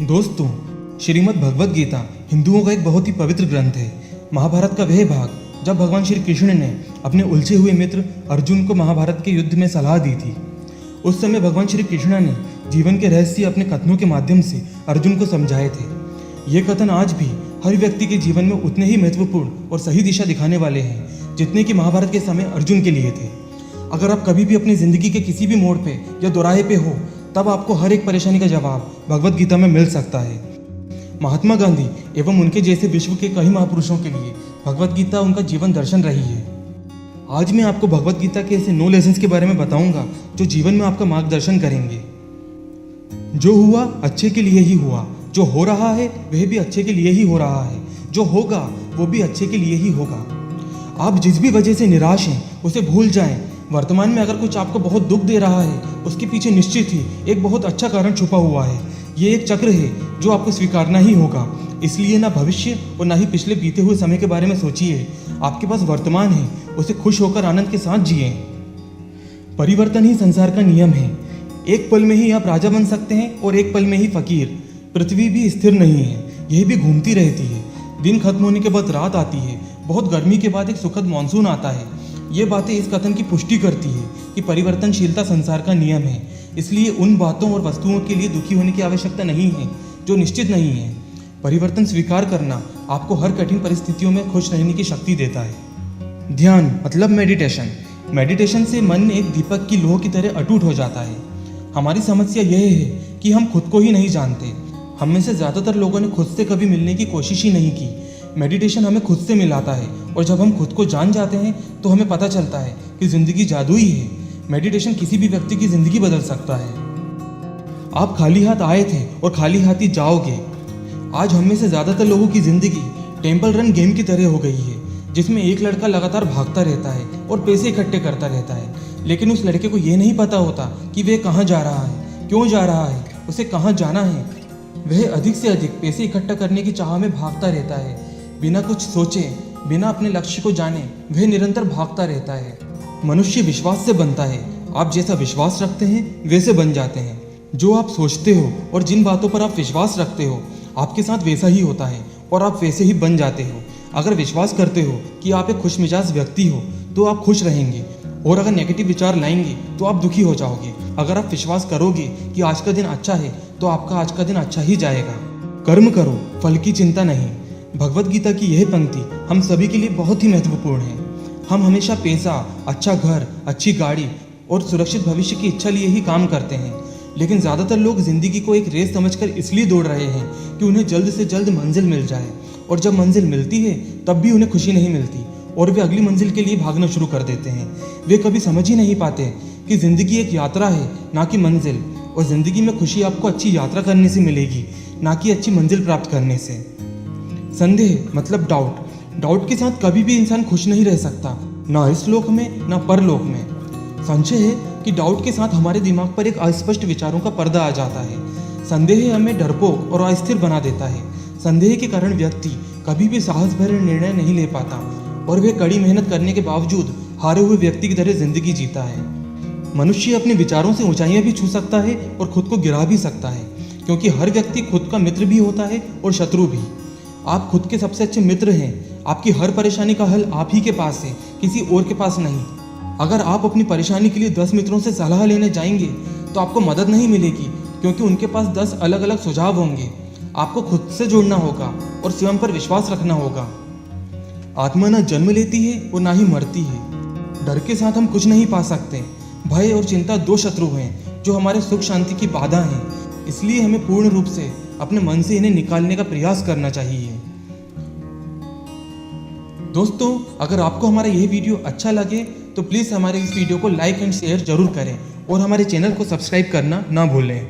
दोस्तों, श्रीमद् भगवत गीता हिंदुओं का एक बहुत ही पवित्र ग्रंथ है। महाभारत का वह भाग जब भगवान श्री कृष्ण ने अपने उलझे हुए मित्र अर्जुन को महाभारत के युद्ध में सलाह दी थी। उस समय भगवान श्री कृष्ण ने जीवन के रहस्य अपने कथनों के माध्यम से अर्जुन को समझाए थे। ये कथन आज भी हर व्यक्ति के जीवन में उतने ही महत्वपूर्ण और सही दिशा दिखाने वाले हैं जितने कि महाभारत के समय अर्जुन के लिए थे। अगर आप कभी भी अपनी जिंदगी के किसी भी मोड़ पे या दोराहे पे हो, तब आपको हर एक परेशानी का जवाब भगवत गीता में मिल सकता है। महात्मा गांधी एवं उनके जैसे विश्व के कई महापुरुषों के लिए भगवत गीता उनका जीवन दर्शन रही है। आज मैं आपको भगवत गीता के ऐसे 9 लेसन्स के बारे में बताऊंगा जो जीवन में आपका मार्गदर्शन करेंगे। जो हुआ अच्छे के लिए ही हुआ, जो हो रहा है वह भी अच्छे के लिए ही हो रहा है, जो होगा वो भी अच्छे के लिए ही होगा। आप जिस भी वजह से निराश हैं उसे भूल जाएं। वर्तमान में अगर कुछ आपको बहुत दुख दे रहा है, उसके पीछे निश्चित ही एक बहुत अच्छा कारण छुपा हुआ है। ये एक चक्र है जो आपको स्वीकारना ही होगा। इसलिए ना भविष्य और ना ही पिछले बीते हुए समय के बारे में सोचिए। आपके पास वर्तमान है, उसे खुश होकर आनंद के साथ जिए। परिवर्तन ही संसार का नियम है। एक पल में ही आप राजा बन सकते हैं और एक पल में ही फकीर। पृथ्वी भी स्थिर नहीं है, यह भी घूमती रहती है। दिन खत्म होने के बाद रात आती है, बहुत गर्मी के बाद एक सुखद मानसून आता है। ये बातें इस कथन की पुष्टि करती है कि परिवर्तनशीलता संसार का नियम है। इसलिए उन बातों और वस्तुओं के लिए दुखी होने की आवश्यकता नहीं है जो निश्चित नहीं है। परिवर्तन स्वीकार करना आपको हर कठिन परिस्थितियों में खुश रहने की शक्ति देता है। ध्यान मतलब मेडिटेशन। मेडिटेशन से मन एक दीपक की लौ की तरह अटूट हो जाता है। हमारी समस्या यह है कि हम खुद को ही नहीं जानते। हम में से ज़्यादातर लोगों ने खुद से कभी मिलने की कोशिश ही नहीं की। मेडिटेशन हमें खुद से मिलाता है और जब हम खुद को जान जाते हैं तो हमें पता चलता है कि ज़िंदगी जादुई है। मेडिटेशन किसी भी व्यक्ति की ज़िंदगी बदल सकता है। आप खाली हाथ आए थे और खाली हाथ ही जाओगे। आज हम में से ज़्यादातर लोगों की ज़िंदगी टेम्पल रन गेम की तरह हो गई है, जिसमें एक लड़का लगातार भागता रहता है और पैसे इकट्ठे करता रहता है। लेकिन उस लड़के को ये नहीं पता होता कि वह कहाँ जा रहा है, क्यों जा रहा है, उसे कहाँ जाना है। वह अधिक से अधिक पैसे इकट्ठा करने की चाह में भागता रहता है, बिना कुछ सोचे, बिना अपने लक्ष्य को जाने वह निरंतर भागता रहता है। मनुष्य विश्वास से बनता है। आप जैसा विश्वास रखते हैं वैसे बन जाते हैं। जो आप सोचते हो और जिन बातों पर आप विश्वास रखते हो आपके साथ वैसा ही होता है और आप वैसे ही बन जाते हो। अगर विश्वास करते हो कि आप एक खुशमिजाज व्यक्ति हो तो आप खुश रहेंगे, और अगर नेगेटिव विचार लाएंगे तो आप दुखी हो जाओगे। अगर आप विश्वास करोगे कि आज का दिन अच्छा है तो आपका आज का दिन अच्छा ही जाएगा। कर्म करो, फल की चिंता नहीं। भगवत गीता की यह पंक्ति हम सभी के लिए बहुत ही महत्वपूर्ण है। हम हमेशा पैसा, अच्छा घर, अच्छी गाड़ी और सुरक्षित भविष्य की इच्छा लिए ही काम करते हैं। लेकिन ज़्यादातर लोग ज़िंदगी को एक रेस समझकर इसलिए दौड़ रहे हैं कि उन्हें जल्द से जल्द मंजिल मिल जाए, और जब मंजिल मिलती है तब भी उन्हें खुशी नहीं मिलती और वे अगली मंजिल के लिए भागना शुरू कर देते हैं। वे कभी समझ ही नहीं पाते कि ज़िंदगी एक यात्रा है, ना कि मंजिल। और ज़िंदगी में खुशी आपको अच्छी यात्रा करने से मिलेगी, ना कि अच्छी मंजिल प्राप्त करने से। संदेह मतलब डाउट। डाउट के साथ कभी भी इंसान खुश नहीं रह सकता, ना इस लोक में ना परलोक में। संशय है कि डाउट के साथ हमारे दिमाग पर एक अस्पष्ट विचारों का पर्दा आ जाता है। संदेह हमें डरपोक और अस्थिर बना देता है। संदेह के कारण व्यक्ति कभी भी साहस भरे निर्णय नहीं ले पाता और वह कड़ी मेहनत करने के बावजूद हारे हुए व्यक्ति की तरह जिंदगी जीता है। मनुष्य अपने विचारों से ऊंचाइयां भी छू सकता है और खुद को गिरा भी सकता है, क्योंकि हर व्यक्ति खुद का मित्र भी होता है और शत्रु भी। आप खुद के सबसे अच्छे मित्र हैं। आपकी हर परेशानी का हल आप ही के पास है, किसी और के पास नहीं। अगर आप अपनी परेशानी के लिए 10 मित्रों से सलाह लेने जाएंगे तो आपको मदद नहीं मिलेगी, क्योंकि उनके पास 10 अलग अलग सुझाव होंगे। आपको खुद से जुड़ना होगा और स्वयं पर विश्वास रखना होगा। आत्मा ना जन्म लेती है और ना ही मरती है। डर के साथ हम कुछ नहीं पा सकते। भय और चिंता 2 शत्रु हैं जो हमारे सुख शांति की बाधा हैं। इसलिए हमें पूर्ण रूप से अपने मन से इन्हें निकालने का प्रयास करना चाहिए। दोस्तों, अगर आपको हमारा यह वीडियो अच्छा लगे तो प्लीज़ हमारे इस वीडियो को लाइक एंड शेयर जरूर करें और हमारे चैनल को सब्सक्राइब करना ना भूलें।